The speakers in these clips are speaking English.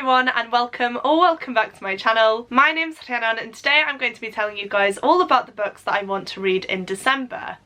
everyone and welcome back to my channel. My name's Rhiannon and today I'm going to be telling you guys all about the books that I want to read in December.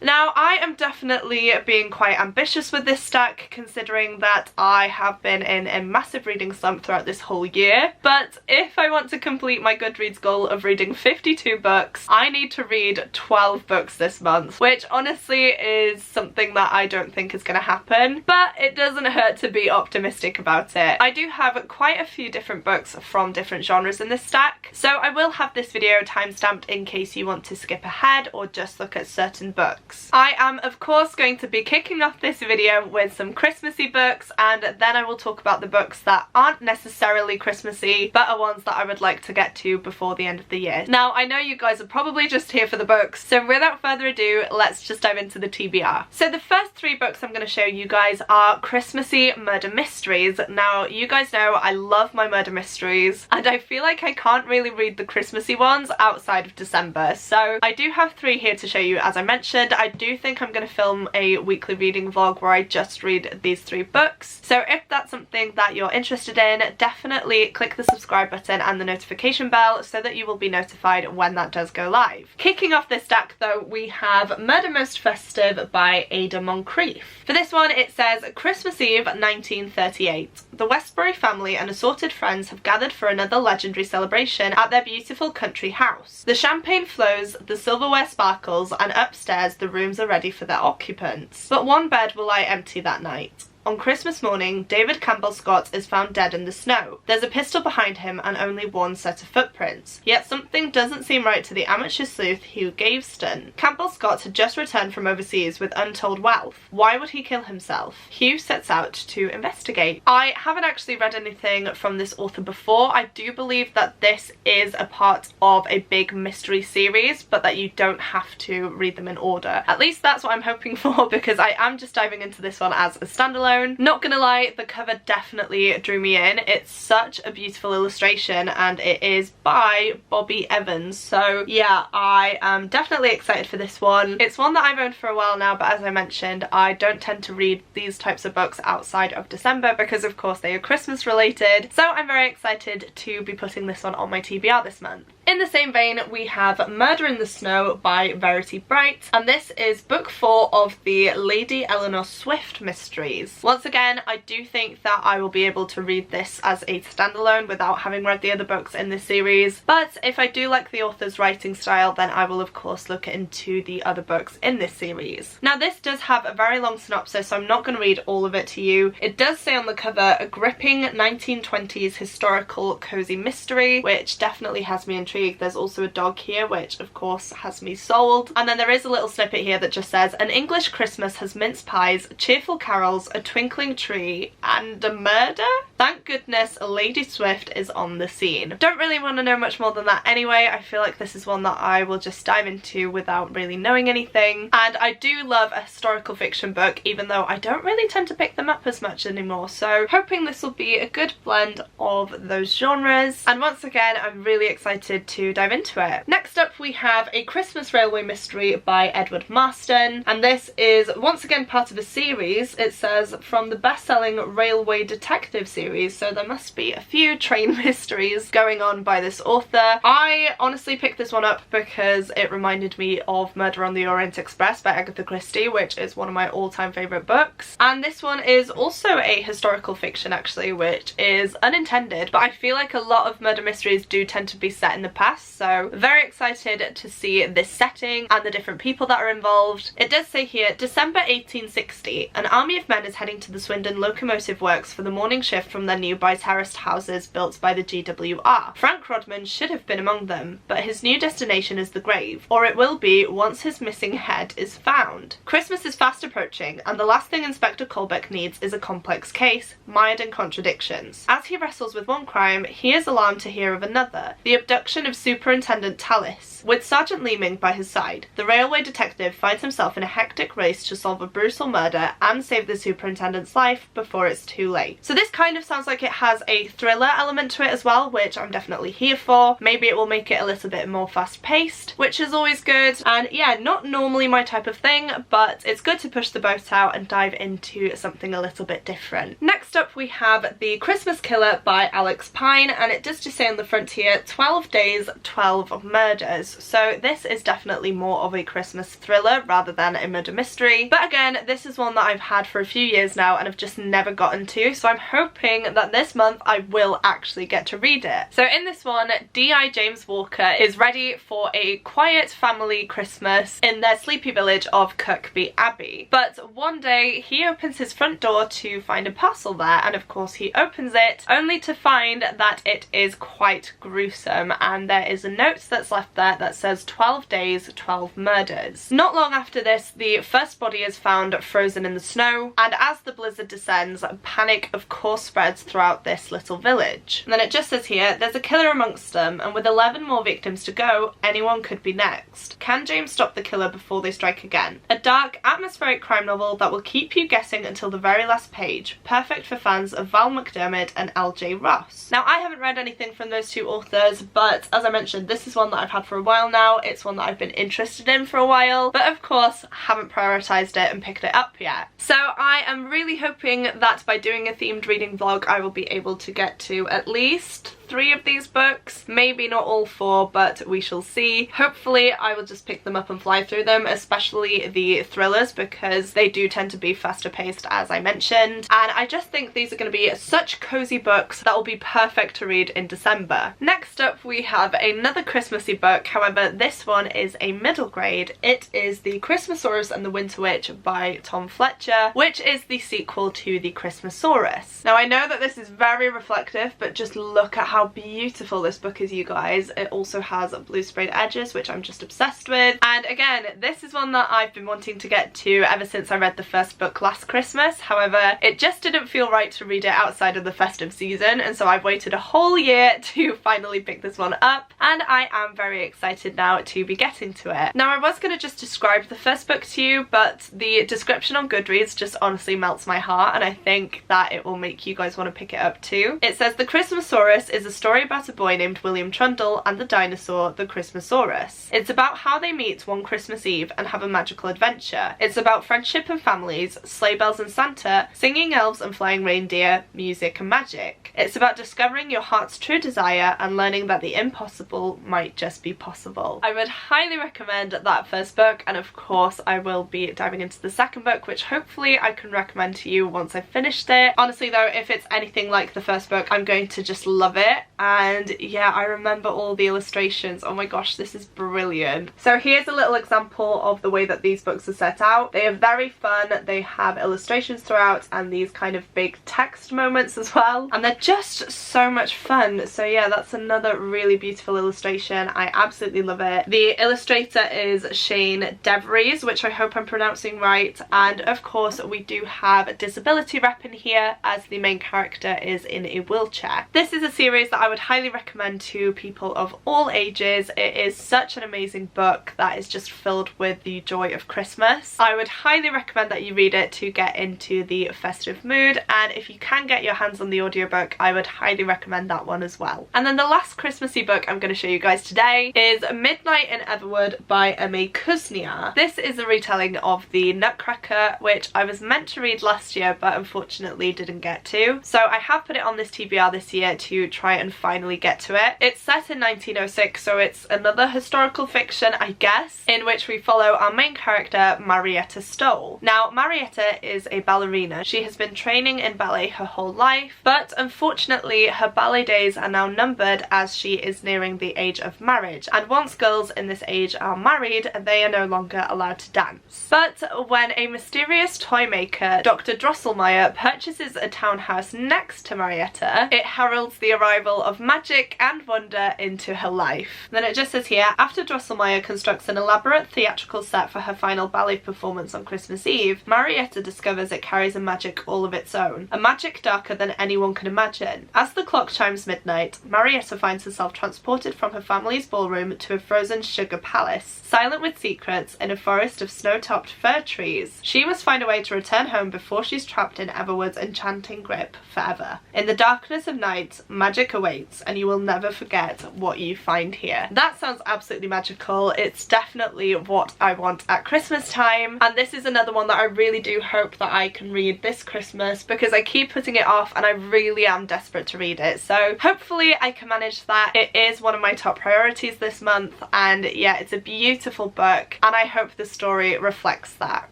Now, I am definitely being quite ambitious with this stack, considering that I have been in a massive reading slump throughout this whole year. But if I want to complete my Goodreads goal of reading 52 books, I need to read 12 books this month, which honestly is something that I don't think is going to happen, but it doesn't hurt to be optimistic about it. I do have quite a few different books from different genres in this stack, so I will have this video timestamped in case you want to skip ahead or just look at certain books. I am of course going to be kicking off this video with some Christmassy books, and then I will talk about the books that aren't necessarily Christmassy but are ones that I would like to get to before the end of the year. Now, I know you guys are probably just here for the books, so without further ado, let's just dive into the TBR. So the first three books I'm going to show you guys are Christmassy murder mysteries. Now, you guys know I love my murder mysteries and I feel like I can't really read the Christmassy ones outside of December, so I do have three here to show you. As I mentioned, I do think I'm going to film a weekly reading vlog where I just read these three books. So if that's something that you're interested in, definitely click the subscribe button and the notification bell so that you will be notified when that does go live. Kicking off this stack though, we have Murder Most Festive by Ada Moncrief. For this one it says, Christmas Eve 1938. The Westbury family and assorted friends have gathered for another legendary celebration at their beautiful country house. The champagne flows, the silverware sparkles, and upstairs the rooms are ready for their occupants. But one bed will lie empty that night. On Christmas morning, David Campbell Scott is found dead in the snow. There's a pistol behind him and only one set of footprints. Yet something doesn't seem right to the amateur sleuth Hugh Gaveston. Campbell Scott had just returned from overseas with untold wealth. Why would he kill himself? Hugh sets out to investigate. I haven't actually read anything from this author before. I do believe that this is a part of a big mystery series, but that you don't have to read them in order. At least that's what I'm hoping for, because I am just diving into this one as a standalone. Not gonna lie, the cover definitely drew me in. It's such a beautiful illustration and it is by Bobby Evans, so yeah, I am definitely excited for this one. It's one that I've owned for a while now, but as I mentioned, I don't tend to read these types of books outside of December because of course they are Christmas related, so I'm very excited to be putting this one on my TBR this month. In the same vein, we have Murder in the Snow by Verity Bright, and this is book 4 of the Lady Eleanor Swift mysteries. Once again, I do think that I will be able to read this as a standalone without having read the other books in this series, but if I do like the author's writing style, then I will of course look into the other books in this series. Now, this does have a very long synopsis, so I'm not going to read all of it to you. It does say on the cover, a gripping 1920s historical cozy mystery, which definitely has me intrigued. There's also a dog here, which of course has me sold. And then there is a little snippet here that just says, an English Christmas has mince pies, cheerful carols, a twinkling tree, and a murder? Thank goodness Lady Swift is on the scene. Don't really want to know much more than that anyway. I feel like this is one that I will just dive into without really knowing anything. And I do love a historical fiction book, even though I don't really tend to pick them up as much anymore. So hoping this will be a good blend of those genres. And once again, I'm really excited to dive into it. Next up, we have A Christmas Railway Mystery by Edward Marston, and this is once again part of a series. It says from the best-selling Railway Detective series, so there must be a few train mysteries going on by this author. I honestly picked this one up because it reminded me of Murder on the Orient Express by Agatha Christie, which is one of my all-time favourite books, and this one is also a historical fiction actually, which is unintended, but I feel like a lot of murder mysteries do tend to be set in the past, so very excited to see this setting and the different people that are involved. It does say here, December 1860, an army of men is heading to the Swindon Locomotive Works for the morning shift from their nearby terraced houses built by the GWR. Frank Rodman should have been among them, but his new destination is the grave, or it will be once his missing head is found. Christmas is fast approaching, and the last thing Inspector Colbeck needs is a complex case, mired in contradictions. As he wrestles with one crime, he is alarmed to hear of another, the abduction introduction of Superintendent Tallis. With Sergeant Leeming by his side, the railway detective finds himself in a hectic race to solve a brutal murder and save the superintendent's life before it's too late. So this kind of sounds like it has a thriller element to it as well, which I'm definitely here for. Maybe it will make it a little bit more fast-paced, which is always good. And yeah, not normally my type of thing, but it's good to push the boat out and dive into something a little bit different. Next up we have The Christmas Killer by Alex Pine, and it does just say on the front here, 12 days, 12 murders. So this is definitely more of a Christmas thriller rather than a murder mystery. But again, this is one that I've had for a few years now and I've just never gotten to, so I'm hoping that this month I will actually get to read it. So in this one, D.I. James Walker is ready for a quiet family Christmas in their sleepy village of Kirkby Abbey. But one day he opens his front door to find a parcel there, and of course he opens it only to find that it is quite gruesome, and there is a note that's left there that says 12 days, 12 murders. Not long after this, the first body is found frozen in the snow, and as the blizzard descends, panic of course spreads throughout this little village. And then it just says here, there's a killer amongst them, and with 11 more victims to go, anyone could be next. Can James stop the killer before they strike again? A dark, atmospheric crime novel that will keep you guessing until the very last page, perfect for fans of Val McDermid and L.J. Ross. Now I haven't read anything from those two authors, but as I mentioned, this is one that I've had for a while now. It's one that I've been interested in for a while, but of course haven't prioritised it and picked it up yet. So I am really hoping that by doing a themed reading vlog I will be able to get to at least 3 of these books, maybe not all 4, but we shall see. Hopefully I will just pick them up and fly through them, especially the thrillers, because they do tend to be faster paced, as I mentioned, and I just think these are going to be such cozy books that will be perfect to read in December. Next up we have another Christmassy book, however this one is a middle grade. It is The Christmasaurus and the Winter Witch by Tom Fletcher, which is the sequel to The Christmasaurus. Now I know that this is very reflective, but just look at how beautiful this book is, you guys. It also has blue sprayed edges, which I'm just obsessed with, and again this is one that I've been wanting to get to ever since I read the first book last Christmas. However, it just didn't feel right to read it outside of the festive season, and so I've waited a whole year to finally pick this one up, and I am very excited now to be getting to it. Now I was going to just describe the first book to you, but the description on Goodreads just honestly melts my heart, and I think that it will make you guys want to pick it up too. It says The Christmasaurus is a story about a boy named William Trundle and the dinosaur, the Christmasaurus. It's about how they meet one Christmas Eve and have a magical adventure. It's about friendship and families, sleigh bells and Santa, singing elves and flying reindeer, music and magic. It's about discovering your heart's true desire and learning that the impossible might just be possible. I would highly recommend that first book, and of course I will be diving into the second book, which hopefully I can recommend to you once I've finished it. Honestly though, if it's anything like the first book, I'm going to just love it. And yeah, I remember all the illustrations. Oh my gosh, this is brilliant. So here's a little example of the way that these books are set out. They are very fun, they have illustrations throughout and these kind of big text moments as well, and they're just so much fun. So yeah, that's another really beautiful illustration. I absolutely love it. The illustrator is Shane DeVries, which I hope I'm pronouncing right, and of course we do have a disability rep in here as the main character is in a wheelchair. This is a series that I would highly recommend to people of all ages. It is such an amazing book that is just filled with the joy of Christmas. I would highly recommend that you read it to get into the festive mood, and if you can get your hands on the audiobook, I would highly recommend that one as well. And then the last Christmassy book I'm going to show you guys today is Midnight in Everwood by M.A. Kuznia. This is a retelling of the Nutcracker, which I was meant to read last year but unfortunately didn't get to. So I have put it on this TBR this year to try and finally get to it. It's set in 1906, so it's another historical fiction, I guess, in which we follow our main character, Marietta Stoll. Now, Marietta is a ballerina. She has been training in ballet her whole life, but unfortunately her ballet days are now numbered as she is nearing the age of marriage, and once girls in this age are married, they are no longer allowed to dance. But when a mysterious toy maker, Dr. Drosselmeyer, purchases a townhouse next to Marietta, it heralds the arrival arrival of magic and wonder into her life. Then it just says here, after Drosselmeyer constructs an elaborate theatrical set for her final ballet performance on Christmas Eve, Marietta discovers it carries a magic all of its own, a magic darker than anyone can imagine. As the clock chimes midnight, Marietta finds herself transported from her family's ballroom to a frozen sugar palace, silent with secrets in a forest of snow-topped fir trees. She must find a way to return home before she's trapped in Everwood's enchanting grip forever. In the darkness of night, magic awaits, and you will never forget what you find here. That sounds absolutely magical. It's definitely what I want at Christmas time, and this is another one that I really do hope that I can read this Christmas, because I keep putting it off and I really am desperate to read it. So hopefully I can manage that. It is one of my top priorities this month, and yeah, it's a beautiful book and I hope the story reflects that.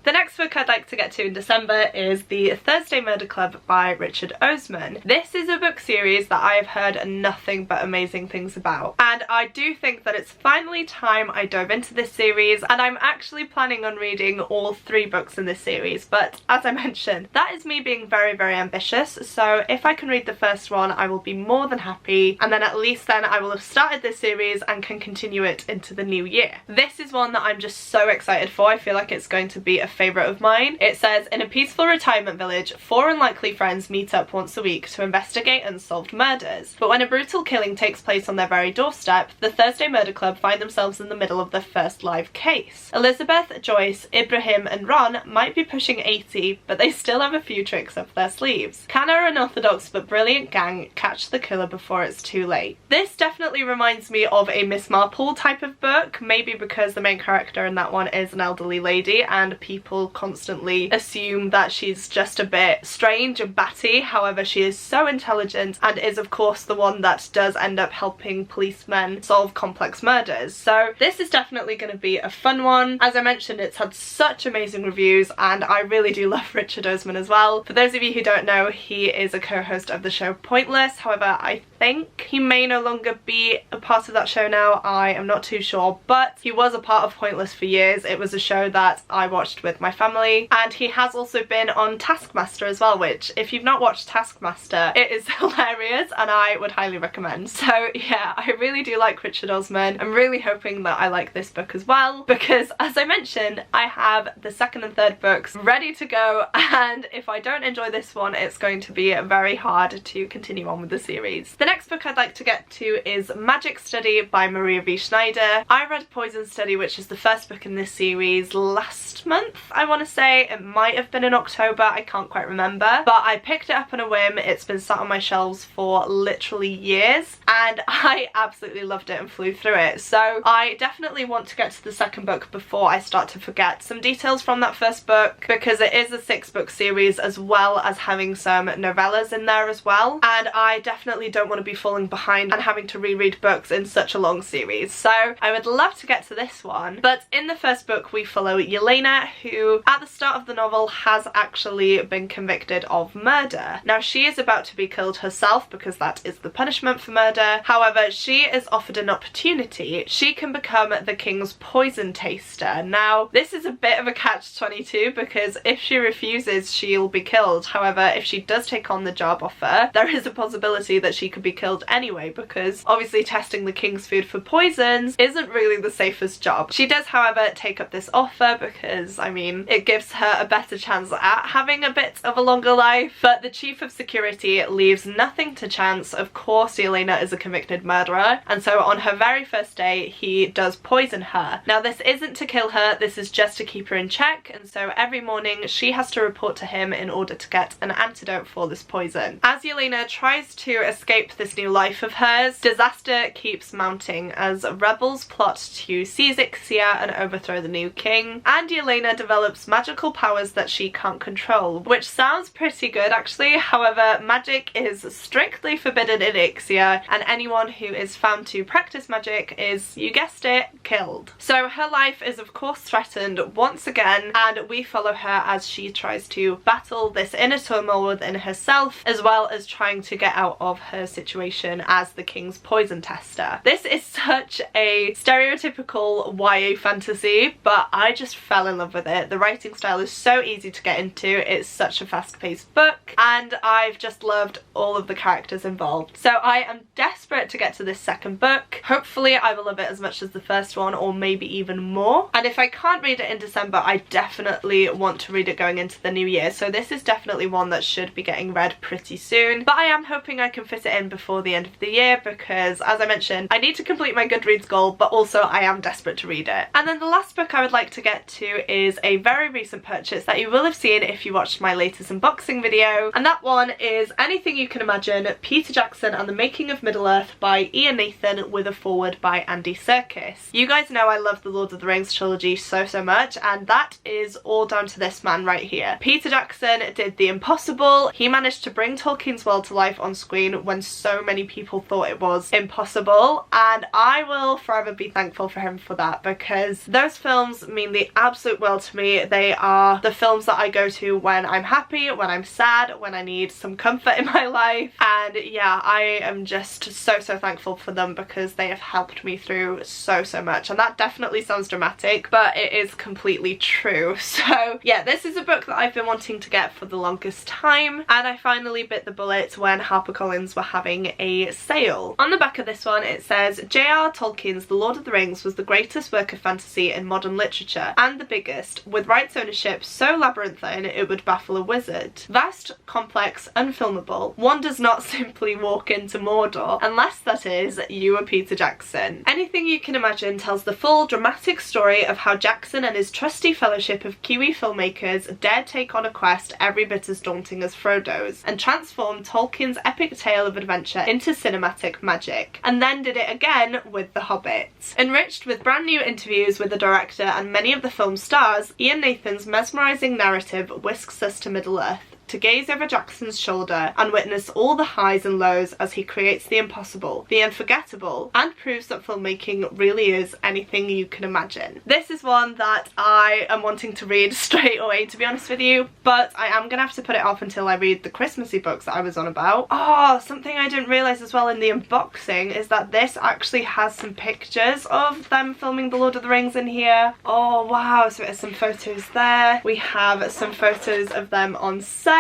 The next book I'd like to get to in December is The Thursday Murder Club by Richard Osman. This is a book series that I have heard nothing but amazing things about, and I do think that it's finally time I dove into this series, and I'm actually planning on reading all 3 books in this series, but as I mentioned, that is me being very, very ambitious, so if I can read the first one I will be more than happy, and then at least then I will have started this series and can continue it into the new year. This is one that I'm just so excited for. I feel like it's going to be a favourite of mine. It says, in a peaceful retirement village, 4 unlikely friends meet up once a week to investigate unsolved murders. But when a brutal killing takes place on their very doorstep, the Thursday Murder Club find themselves in the middle of their first live case. Elizabeth, Joyce, Ibrahim and Ron might be pushing 80, but they still have a few tricks up their sleeves. Can our unorthodox but brilliant gang catch the killer before it's too late? This definitely reminds me of a Miss Marple type of book, maybe because the main character in that one is an elderly lady and people constantly assume that she's just a bit strange and batty. However, she is so intelligent and is of course the one that does end up helping policemen solve complex murders. So this is definitely going to be a fun one. As I mentioned, it's had such amazing reviews and I really do love Richard Osman as well. For those of you who don't know, he is a co-host of the show Pointless. However, I think he may no longer be a part of that show now. I am not too sure, but he was a part of Pointless for years. It was a show that I watched with my family, and he has also been on Taskmaster as well, which if you've not watched Taskmaster, it is hilarious and I would highly recommend. So yeah, I really do like Richard Osman. I'm really hoping that I like this book as well, because as I mentioned, I have the second and third books ready to go, and if I don't enjoy this one, it's going to be very hard to continue on with the series. The next book I'd like to get to is Magic Study by Maria V. Schneider. I read Poison Study, which is the first book in this series, last month, I want to say. It might have been in October, I can't quite remember, but I picked it up on a whim. It's been sat on my shelves for literally years and I absolutely loved it and flew through it. So I definitely want to get to the second book before I start to forget some details from that first book, because it is a 6-book series as well as having some novellas in there as well, and I definitely don't want to be falling behind and having to reread books in such a long series. So I would love to get to this one. But in the first book we follow Yelena, who at the start of the novel has actually been convicted of murder. Now she is about to be killed herself because that is the punishment for murder. However, she is offered an opportunity. She can become the king's poison taster. Now this is a bit of a catch-22 because if she refuses, she'll be killed. However, if she does take on the job offer, there is a possibility that she could be killed anyway, because obviously testing the king's food for poisons isn't really the safest job. She does, however, take up this offer because, I mean, it gives her a better chance at having a bit of a longer life. But the chief of security leaves nothing to chance. Of course, Yelena is a convicted murderer, and so on her very first day, he does poison her. Now this isn't to kill her, this is just to keep her in check, and so every morning she has to report to him in order to get an antidote for this poison. As Yelena tries to escape this new life of hers, disaster keeps mounting as rebels plot to seize Ixia and overthrow the new king, and Yelena develops magical powers that she can't control, which sounds pretty good actually. However, magic is strictly forbidden in Ixia, and anyone who is found to practice magic is, you guessed it, killed. So her life is of course threatened once again, and we follow her as she tries to battle this inner turmoil within herself, as well as trying to get out of her situation as the king's poison tester. This is such a stereotypical YA fantasy, but I just fell in love with it. The writing style is so easy to get into, it's such a fast-paced book, and I've just loved all of the characters involved. involved. So I am desperate to get to this second book. Hopefully I will love it as much as the first one, or maybe even more. And if I can't read it in December, I definitely want to read it going into the new year. So this is definitely one that should be getting read pretty soon. But I am hoping I can fit it in before the end of the year because, as I mentioned, I need to complete my Goodreads goal, but also I am desperate to read it. And then the last book I would like to get to is a very recent purchase that you will have seen if you watched my latest unboxing video, and that one is Anything You Can Imagine, Peter Jackson and the Making of Middle-earth by Ian Nathan with a foreword by Andy Serkis. You guys know I love the Lord of the Rings trilogy so much, and that is all down to this man right here. Peter Jackson did the impossible. He managed to bring Tolkien's world to life on screen when so many people thought it was impossible, and I will forever be thankful for him for that, because those films mean the absolute world to me. They are the films that I go to when I'm happy, when I'm sad, when I need some comfort in my life, and yeah, I am just so thankful for them because they have helped me through so much. And that definitely sounds dramatic, but it is completely true. So yeah, this is a book that I've been wanting to get for the longest time, and I finally bit the bullet when HarperCollins were having a sale. On the back of this one it says, J.R. Tolkien's The Lord of the Rings was the greatest work of fantasy in modern literature, and the biggest, with rights ownership so labyrinthine it would baffle a wizard. Vast, complex, unfilmable, one does not simply walk into Mordor, unless that is, you are Peter Jackson. Anything You Can Imagine tells the full dramatic story of how Jackson and his trusty fellowship of Kiwi filmmakers dared take on a quest every bit as daunting as Frodo's, and transformed Tolkien's epic tale of adventure into cinematic magic, and then did it again with The Hobbit. Enriched with brand new interviews with the director and many of the film's stars, Ian Nathan's mesmerising narrative whisks us to Middle-earth, to gaze over Jackson's shoulder and witness all the highs and lows as he creates the impossible, the unforgettable, and proves that filmmaking really is anything you can imagine. This is one that I am wanting to read straight away, to be honest with you, but I am gonna have to put it off until I read the Christmassy books that I was on about. Oh, something I didn't realise as well in the unboxing is that this actually has some pictures of them filming The Lord of the Rings in here. Oh wow, so there's some photos there. We have some photos of them on set,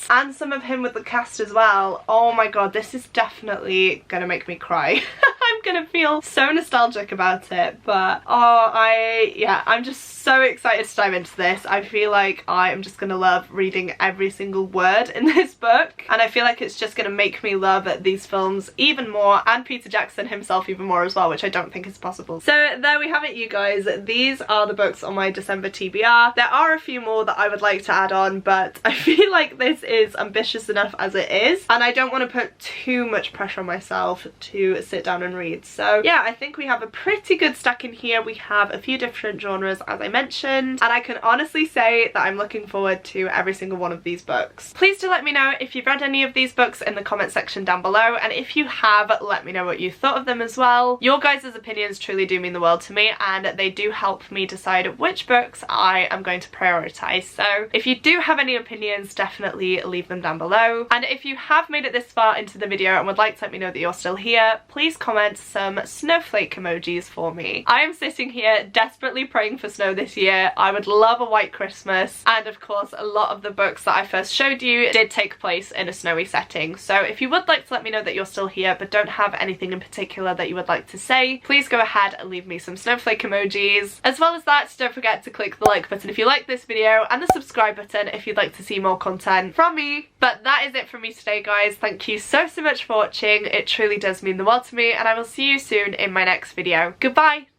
and some of him with the cast as well. Oh my god, this is definitely gonna make me cry. I'm gonna feel so nostalgic about it, but I'm just so excited to dive into this. I feel like I am just gonna love reading every single word in this book, and I feel like it's just gonna make me love these films even more, and Peter Jackson himself even more as well, which I don't think is possible. So there we have it, you guys. These are the books on my December TBR. There are a few more that I would like to add on, but I feel like this is ambitious enough as it is, and I don't want to put too much pressure on myself to sit down and read. So yeah, I think we have a pretty good stack in here. We have a few different genres, as I mentioned, and I can honestly say that I'm looking forward to every single one of these books. Please do let me know if you've read any of these books in the comment section down below, and if you have, let me know what you thought of them as well. Your guys' opinions truly do mean the world to me, and they do help me decide which books I am going to prioritise. So if you do have any opinions, definitely leave them down below. And if you have made it this far into the video and would like to let me know that you're still here, please comment some snowflake emojis for me. I am sitting here desperately praying for snow this year. I would love a white Christmas, and of course a lot of the books that I first showed you did take place in a snowy setting. So if you would like to let me know that you're still here but don't have anything in particular that you would like to say, please go ahead and leave me some snowflake emojis. As well as that, don't forget to click the like button if you like this video, and the subscribe button if you'd like to see more content from me. But that is it from me today, guys. Thank you so much for watching. It truly does mean the world to me, and I will see you soon in my next video. Goodbye!